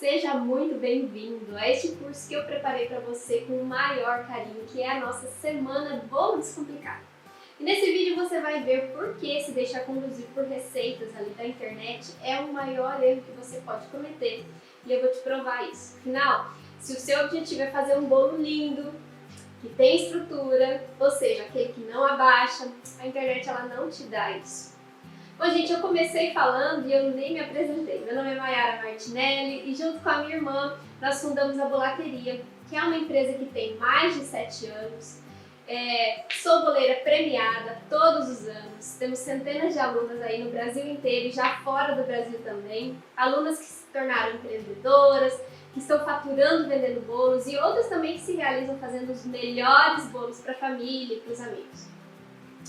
Seja muito bem-vindo a este curso que eu preparei para você com o maior carinho, que é a nossa Semana Bolo Descomplicado. E nesse vídeo você vai ver por que se deixar conduzir por receitas ali da internet é o maior erro que você pode cometer. E eu vou te provar isso. Afinal, se o seu objetivo é fazer um bolo lindo, que tem estrutura, ou seja, aquele que não abaixa, a internet ela não te dá isso. Bom, gente, eu comecei falando e eu nem me apresentei. Meu nome é Mayara Martinelli e junto com a minha irmã nós fundamos a Bolateria, que é uma empresa que tem mais de 7 anos. Sou boleira premiada todos os anos. Temos centenas de alunas aí no Brasil inteiro e já fora do Brasil também. Alunas que se tornaram empreendedoras, que estão faturando vendendo bolos e outras também que se realizam fazendo os melhores bolos para a família e para os amigos.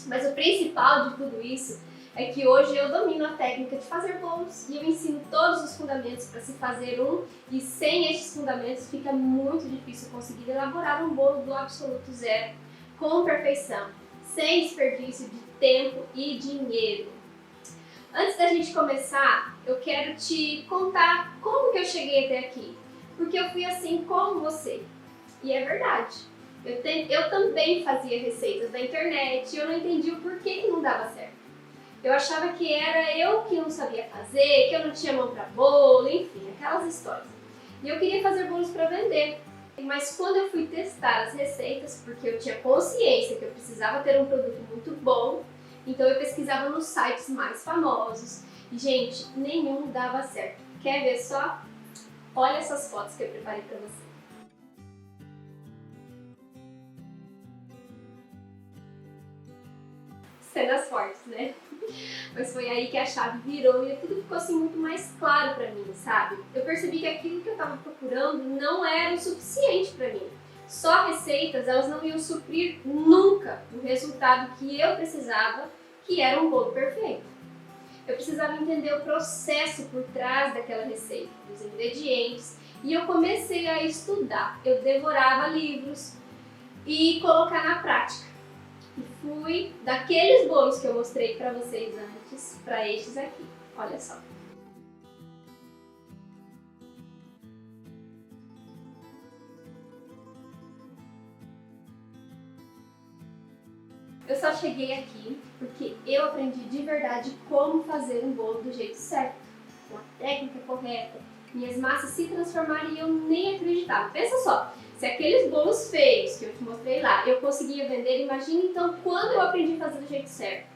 Mas o principal de tudo isso é que hoje eu domino a técnica de fazer bolos e eu ensino todos os fundamentos para se fazer um, e sem estes fundamentos fica muito difícil conseguir elaborar um bolo do absoluto zero, com perfeição, sem desperdício de tempo e dinheiro. Antes da gente começar, eu quero te contar como que eu cheguei até aqui, porque eu fui assim como você, e é verdade. Eu também fazia receitas da internet e eu não entendi o porquê que não dava certo. Eu achava que era eu que não sabia fazer, que eu não tinha mão para bolo, enfim, aquelas histórias. E eu queria fazer bolos para vender. Mas quando eu fui testar as receitas, porque eu tinha consciência que eu precisava ter um produto muito bom, então eu pesquisava nos sites mais famosos. E, gente, nenhum dava certo. Quer ver só? Olha essas fotos que eu preparei para você. Cenas fortes, né? Mas foi aí que a chave virou e tudo ficou assim muito mais claro pra mim, sabe? Eu percebi que aquilo que eu tava procurando não era o suficiente pra mim. Só receitas, elas não iam suprir nunca o resultado que eu precisava, que era um bolo perfeito. Eu precisava entender o processo por trás daquela receita, os ingredientes, e eu comecei a estudar. Eu devorava livros e colocar na prática. E fui daqueles bolos que eu mostrei para vocês antes, para estes aqui. Olha só. Eu só cheguei aqui porque eu aprendi de verdade como fazer um bolo do jeito certo, com a técnica correta. Minhas massas se transformaram e eu nem acreditava. Pensa só, se aqueles bolos feios que eu te mostrei lá, eu conseguia vender, imagina então quando eu aprendi a fazer do jeito certo.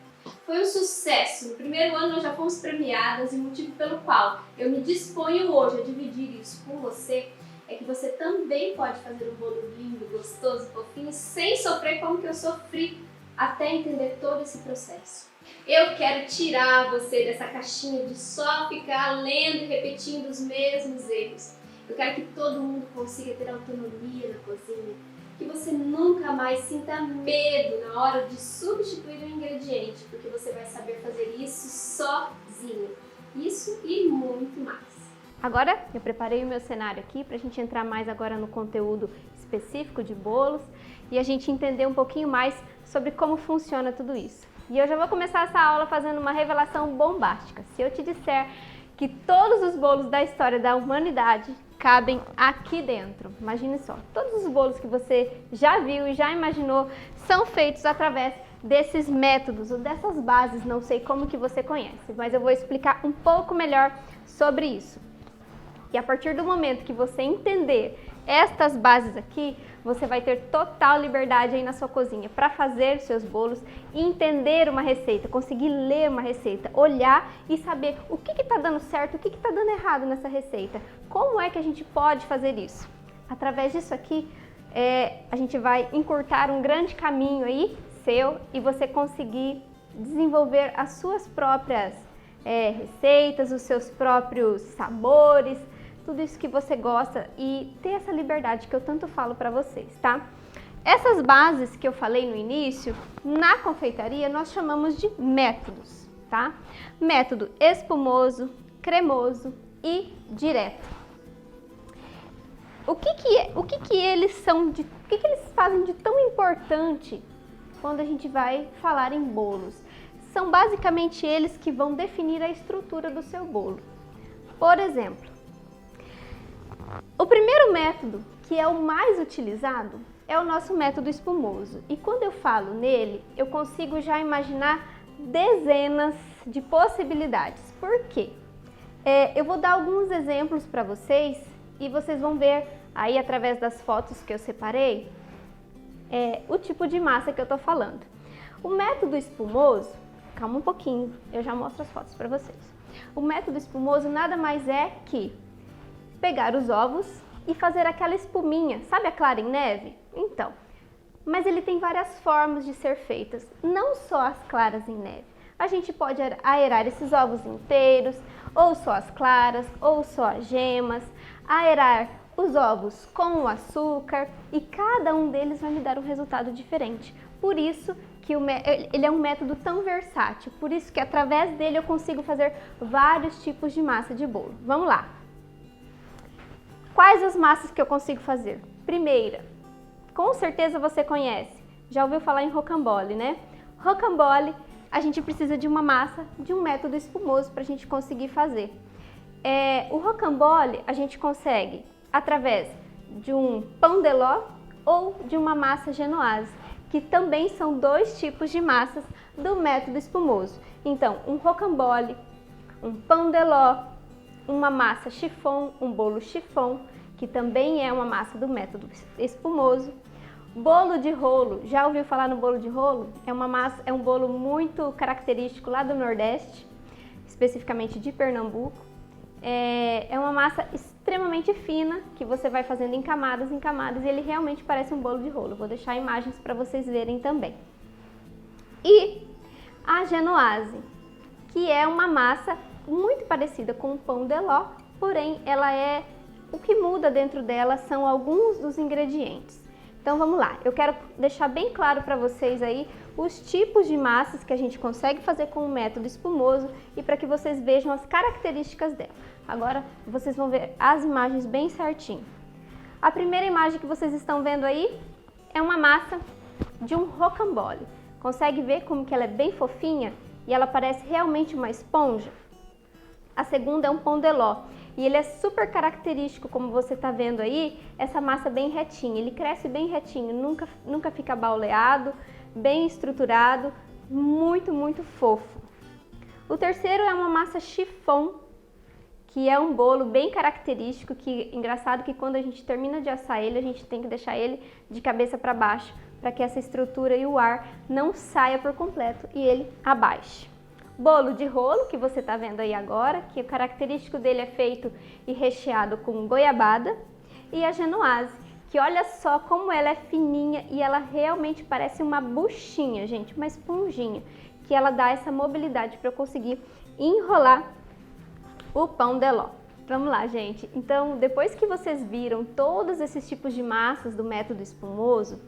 Foi um sucesso. No primeiro ano nós já fomos premiadas e o motivo pelo qual eu me disponho hoje a dividir isso com você é que você também pode fazer um bolo lindo, gostoso, fofinho, sem sofrer como que eu sofri até entender todo esse processo. Eu quero tirar você dessa caixinha de só ficar lendo e repetindo os mesmos erros. Eu quero que todo mundo consiga ter autonomia na cozinha, que você nunca mais sinta medo na hora de substituir um ingrediente, porque você vai saber fazer isso sozinho. Isso e muito mais. Agora eu preparei o meu cenário aqui para a gente entrar mais agora no conteúdo específico de bolos e a gente entender um pouquinho mais sobre como funciona tudo isso. E eu já vou começar essa aula fazendo uma revelação bombástica. Se eu te disser que todos os bolos da história da humanidade cabem aqui dentro, imagine só, todos os bolos que você já viu e já imaginou são feitos através desses métodos ou dessas bases, não sei como que você conhece, mas eu vou explicar um pouco melhor sobre isso. E a partir do momento que você entender estas bases aqui, você vai ter total liberdade aí na sua cozinha para fazer seus bolos, entender uma receita, conseguir ler uma receita, olhar e saber o que está dando certo, o que está dando errado nessa receita. Como é que a gente pode fazer isso? Através disso aqui, a gente vai encurtar um grande caminho aí seu e você conseguir desenvolver as suas próprias receitas, os seus próprios sabores, tudo isso que você gosta e ter essa liberdade que eu tanto falo para vocês, tá? Essas bases que eu falei no início, na confeitaria nós chamamos de métodos, tá? Método espumoso, cremoso e direto. O que eles fazem de tão importante quando a gente vai falar em bolos? São basicamente eles que vão definir a estrutura do seu bolo. Por exemplo, método que é o mais utilizado é o nosso método espumoso. E quando eu falo nele, eu consigo já imaginar dezenas de possibilidades. Por quê? Eu vou dar alguns exemplos para vocês e vocês vão ver aí através das fotos que eu separei o tipo de massa que eu tô falando. O método espumoso, calma um pouquinho, eu já mostro as fotos para vocês. O método espumoso nada mais é que pegar os ovos e fazer aquela espuminha, sabe a clara em neve? Então, mas ele tem várias formas de ser feitas, não só as claras em neve. A gente pode aerar esses ovos inteiros, ou só as claras, ou só as gemas, aerar os ovos com o açúcar e cada um deles vai me dar um resultado diferente. Por isso que ele é um método tão versátil, por isso que através dele eu consigo fazer vários tipos de massa de bolo. Vamos lá! Quais as massas que eu consigo fazer? Primeira, com certeza você conhece, já ouviu falar em rocambole, né? Rocambole, a gente precisa de uma massa, de um método espumoso para a gente conseguir fazer. O rocambole a gente consegue através de um pão de ló ou de uma massa genoise, que também são dois tipos de massas do método espumoso. Então, um rocambole, um pão de ló, uma massa chiffon, um bolo chiffon, que também é uma massa do método espumoso. Bolo de rolo, já ouviu falar no bolo de rolo? É um bolo muito característico lá do Nordeste, especificamente de Pernambuco. É uma massa extremamente fina, que você vai fazendo em camadas e ele realmente parece um bolo de rolo. Vou deixar imagens para vocês verem também. E a genoise, que é uma massa muito parecida com o pão de ló, porém o que muda dentro dela são alguns dos ingredientes. Então vamos lá, eu quero deixar bem claro para vocês aí os tipos de massas que a gente consegue fazer com o método espumoso e para que vocês vejam as características dela. Agora vocês vão ver as imagens bem certinho. A primeira imagem que vocês estão vendo aí é uma massa de um rocambole. Consegue ver como que ela é bem fofinha e ela parece realmente uma esponja? A segunda é um pão de ló. E ele é super característico, como você está vendo aí, essa massa bem retinha. Ele cresce bem retinho, nunca fica bauleado, bem estruturado, muito, muito fofo. O terceiro é uma massa chiffon, que é um bolo bem característico, que engraçado que quando a gente termina de assar ele, a gente tem que deixar ele de cabeça para baixo, para que essa estrutura e o ar não saia por completo e ele abaixe. Bolo de rolo, que você está vendo aí agora, que o característico dele é feito e recheado com goiabada. E a genoise, que olha só como ela é fininha e ela realmente parece uma buchinha, gente, uma esponjinha, que ela dá essa mobilidade para eu conseguir enrolar o pão de ló. Vamos lá, gente. Então, depois que vocês viram todos esses tipos de massas do método espumoso,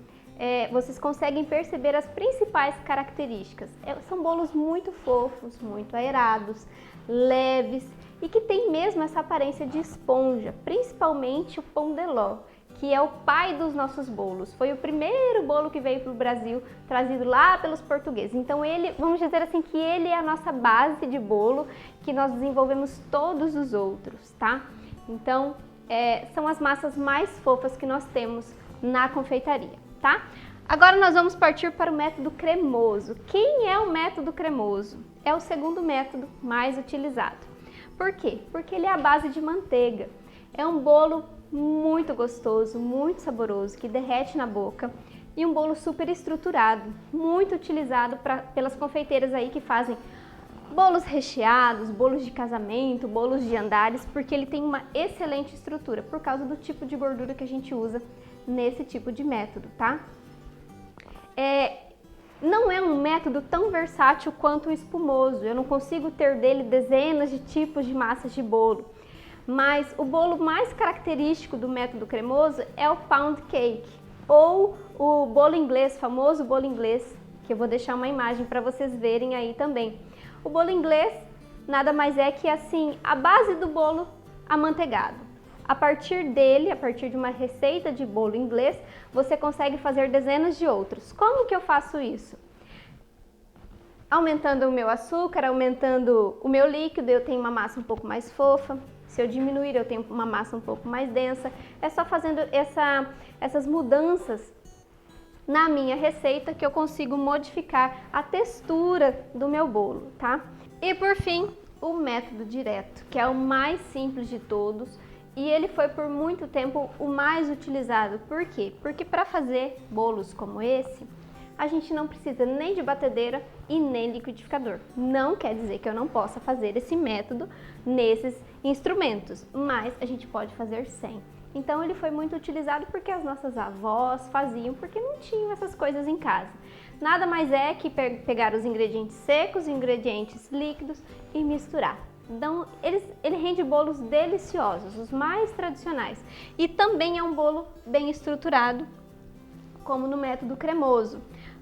vocês conseguem perceber as principais características. São bolos muito fofos, muito aerados, leves e que tem mesmo essa aparência de esponja, principalmente o pão de ló, que é o pai dos nossos bolos. Foi o primeiro bolo que veio para o Brasil, trazido lá pelos portugueses. Então vamos dizer assim que ele é a nossa base de bolo, que nós desenvolvemos todos os outros, tá? Então, são as massas mais fofas que nós temos na confeitaria. Tá? Agora nós vamos partir para o método cremoso. Quem é o método cremoso? É o segundo método mais utilizado. Por quê? Porque ele é a base de manteiga. É um bolo muito gostoso, muito saboroso, que derrete na boca e um bolo super estruturado, muito utilizado pelas confeiteiras aí que fazem bolos recheados, bolos de casamento, bolos de andares, porque ele tem uma excelente estrutura por causa do tipo de gordura que a gente usa nesse tipo de método, tá? Não é um método tão versátil quanto o espumoso, eu não consigo ter dele dezenas de tipos de massas de bolo, mas o bolo mais característico do método cremoso é o pound cake, ou o bolo inglês, famoso bolo inglês, que eu vou deixar uma imagem para vocês verem aí também. O bolo inglês nada mais é que assim, a base do bolo amanteigado. A partir dele, a partir de uma receita de bolo inglês, você consegue fazer dezenas de outros. Como que eu faço isso? Aumentando o meu açúcar, aumentando o meu líquido, eu tenho uma massa um pouco mais fofa. Se eu diminuir, eu tenho uma massa um pouco mais densa. É só fazendo essas mudanças na minha receita que eu consigo modificar a textura do meu bolo, tá? E por fim, o método direto, que é o mais simples de todos e ele foi por muito tempo o mais utilizado. Por quê? Porque para fazer bolos como esse, a gente não precisa nem de batedeira e nem liquidificador. Não quer dizer que eu não possa fazer esse método nesses instrumentos, mas a gente pode fazer sem. Então ele foi muito utilizado porque as nossas avós faziam, porque não tinham essas coisas em casa. Nada mais é que pegar os ingredientes secos, ingredientes líquidos e misturar. Então ele rende bolos deliciosos, os mais tradicionais. E também é um bolo bem estruturado, como no método cremoso.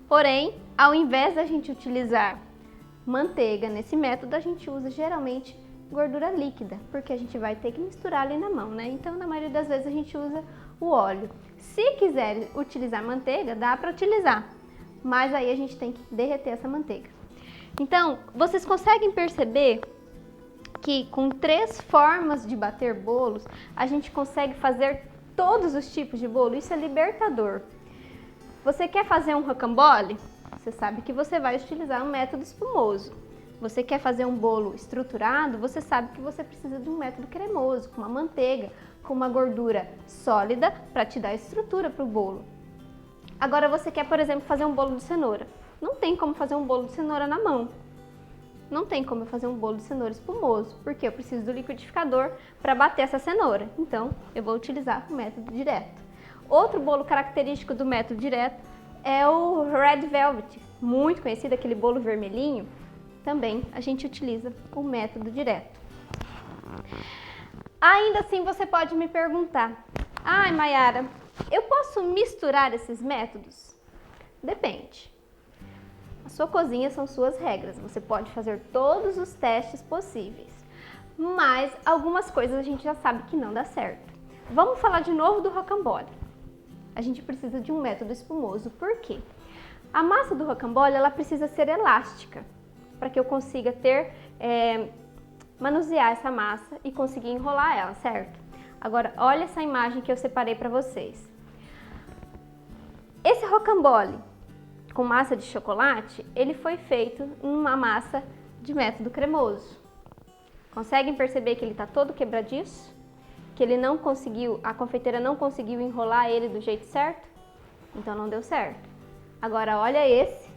Porém, ao invés da gente utilizar manteiga nesse método, a gente usa geralmente gordura líquida, porque a gente vai ter que misturar ali na mão, né? Então, na maioria das vezes a gente usa o óleo. Se quiser utilizar manteiga, dá para utilizar, mas aí a gente tem que derreter essa manteiga. Então, vocês conseguem perceber que com 3 formas de bater bolos, a gente consegue fazer todos os tipos de bolo? Isso é libertador. Você quer fazer um rocambole? Você sabe que você vai utilizar um método espumoso. Você quer fazer um bolo estruturado? Você sabe que você precisa de um método cremoso, com uma manteiga, com uma gordura sólida para te dar estrutura para o bolo. Agora você quer, por exemplo, fazer um bolo de cenoura. Não tem como fazer um bolo de cenoura na mão. Não tem como eu fazer um bolo de cenoura espumoso, porque eu preciso do liquidificador para bater essa cenoura. Então, eu vou utilizar o método direto. Outro bolo característico do método direto é o Red Velvet, muito conhecido, aquele bolo vermelhinho. Também a gente utiliza o método direto. Ainda assim, você pode me perguntar: ai, Mayara, eu posso misturar esses métodos? Depende. A sua cozinha são suas regras, você pode fazer todos os testes possíveis, mas algumas coisas a gente já sabe que não dá certo. Vamos falar de novo do rocambole. A gente precisa de um método espumoso, por quê? A massa do rocambole, ela precisa ser elástica, para que eu consiga manusear essa massa e conseguir enrolar ela, certo? Agora, olha essa imagem que eu separei para vocês. Esse rocambole com massa de chocolate, ele foi feito numa massa de método cremoso. Conseguem perceber que ele está todo quebradiço? Que ele não conseguiu, a confeiteira não conseguiu enrolar ele do jeito certo? Então não deu certo. Agora olha esse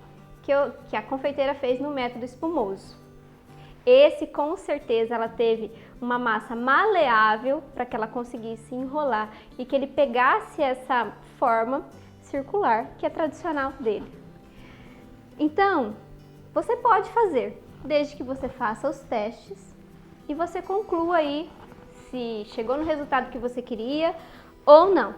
que a confeiteira fez no método espumoso. Esse, com certeza, ela teve uma massa maleável para que ela conseguisse enrolar e que ele pegasse essa forma circular que é tradicional dele. Então, você pode fazer, desde que você faça os testes e você conclua aí se chegou no resultado que você queria ou não.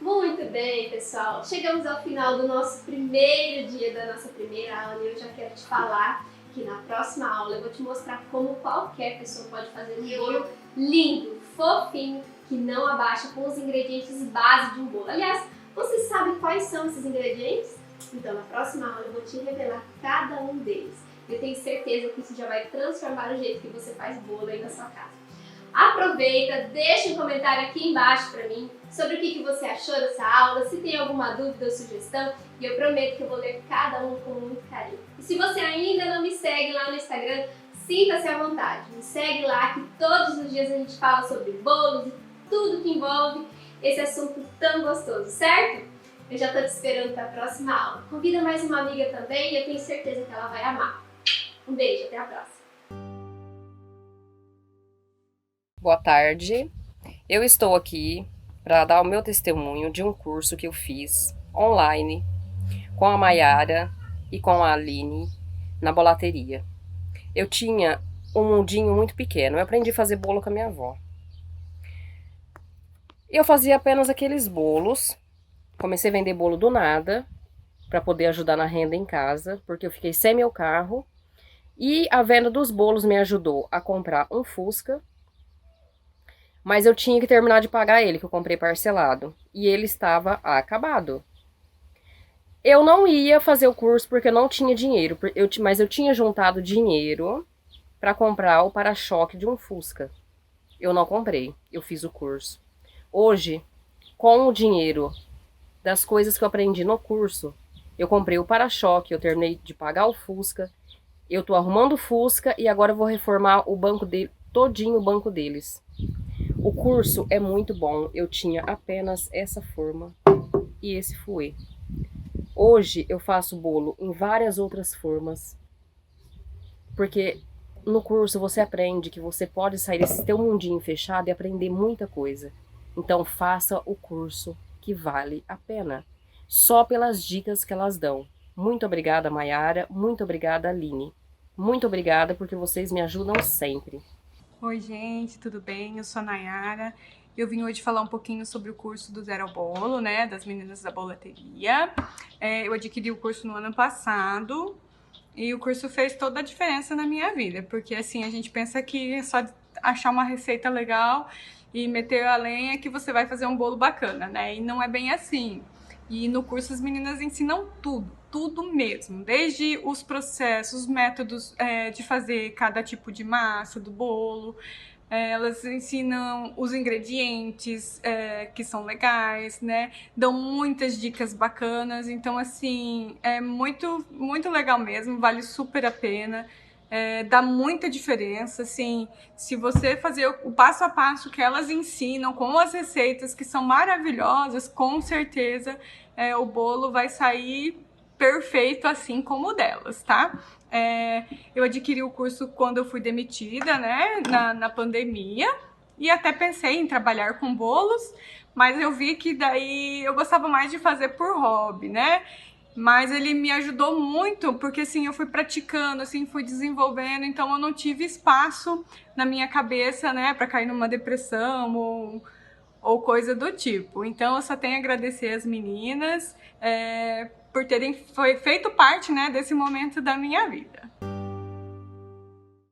Muito bem, pessoal. Chegamos ao final do nosso primeiro dia da nossa primeira aula e eu já quero te falar que na próxima aula eu vou te mostrar como qualquer pessoa pode fazer um bolo lindo, fofinho, que não abaixa, com os ingredientes base de um bolo. Aliás, você sabe quais são esses ingredientes? Então, na próxima aula eu vou te revelar cada um deles. Eu tenho certeza que isso já vai transformar o jeito que você faz bolo aí na sua casa. Aproveita, deixa um comentário aqui embaixo para mim sobre o que você achou dessa aula, se tem alguma dúvida ou sugestão, e eu prometo que eu vou ler cada um com muito carinho. E se você ainda não me segue lá no Instagram, sinta-se à vontade, me segue lá que todos os dias a gente fala sobre bolos e tudo que envolve esse assunto tão gostoso, certo? Eu já estou te esperando para a próxima aula. Convida mais uma amiga também e eu tenho certeza que ela vai amar. Um beijo, até a próxima! Boa tarde, eu estou aqui para dar o meu testemunho de um curso que eu fiz online com a Mayara e com a Aline na bolateria. Eu tinha um mundinho muito pequeno, eu aprendi a fazer bolo com a minha avó. Eu fazia apenas aqueles bolos, comecei a vender bolo do nada para poder ajudar na renda em casa, porque eu fiquei sem meu carro e a venda dos bolos me ajudou a comprar um Fusca. Mas eu tinha que terminar de pagar ele, que eu comprei parcelado. E ele estava acabado. Eu não ia fazer o curso porque eu não tinha dinheiro. Mas eu tinha juntado dinheiro para comprar o para-choque de um Fusca. eu não comprei, eu fiz o curso. Hoje, com o dinheiro das coisas que eu aprendi no curso, eu comprei o para-choque, eu terminei de pagar o Fusca, eu tô arrumando o Fusca e agora eu vou reformar o banco dele, todinho o banco deles. O curso é muito bom, eu tinha apenas essa forma e esse fouet. Hoje eu faço bolo em várias outras formas, porque no curso você aprende que você pode sair desse teu mundinho fechado e aprender muita coisa. Então faça o curso, que vale a pena, só pelas dicas que elas dão. Muito obrigada, Mayara, muito obrigada, Aline. Muito obrigada porque vocês me ajudam sempre. Oi gente, tudo bem? Eu sou a Nayara. Eu vim hoje falar um pouquinho sobre o curso do Zero ao Bolo, né, das meninas da bolateria. Eu adquiri o curso no ano passado e o curso fez toda a diferença na minha vida, porque assim, a gente pensa que é só achar uma receita legal e meter a lenha que você vai fazer um bolo bacana, né, e não é bem assim. E no curso as meninas ensinam tudo mesmo, desde os processos, os métodos de fazer cada tipo de massa do bolo. Elas ensinam os ingredientes que são legais, né? Dão muitas dicas bacanas, então assim, é muito legal mesmo, vale super a pena. Dá muita diferença, assim, se você fazer o passo a passo que elas ensinam, com as receitas que são maravilhosas, com certeza o bolo vai sair perfeito assim como o delas, tá? Eu adquiri o curso quando eu fui demitida, né, na pandemia, e até pensei em trabalhar com bolos, mas eu vi que daí eu gostava mais de fazer por hobby, né? Mas ele me ajudou muito, porque assim, eu fui praticando, assim, fui desenvolvendo, então eu não tive espaço na minha cabeça, né, para cair numa depressão ou coisa do tipo. Então eu só tenho a agradecer as meninas por terem feito parte, né, desse momento da minha vida.